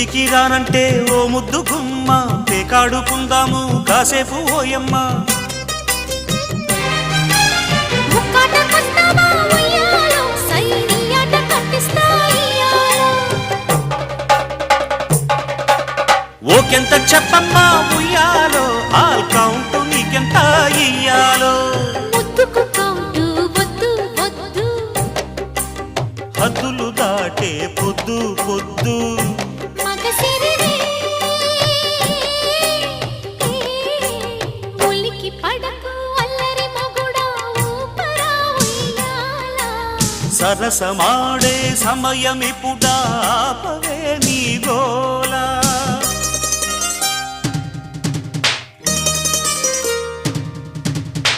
పేచీకి రానంటే ఓ ముద్దు గుమ్మ పేకాడుకుందాము కాసేపు ఓయమ్మ ఓకెంత చెప్పమ్మా ఉయ్యాలో ఆల్ కౌంట్ నీకెంత ఇయ్యాలో హద్దులు దాటే పొద్దు పొద్దు సరసమాడే సమయమిపుడా ఆపవే నీ గోలా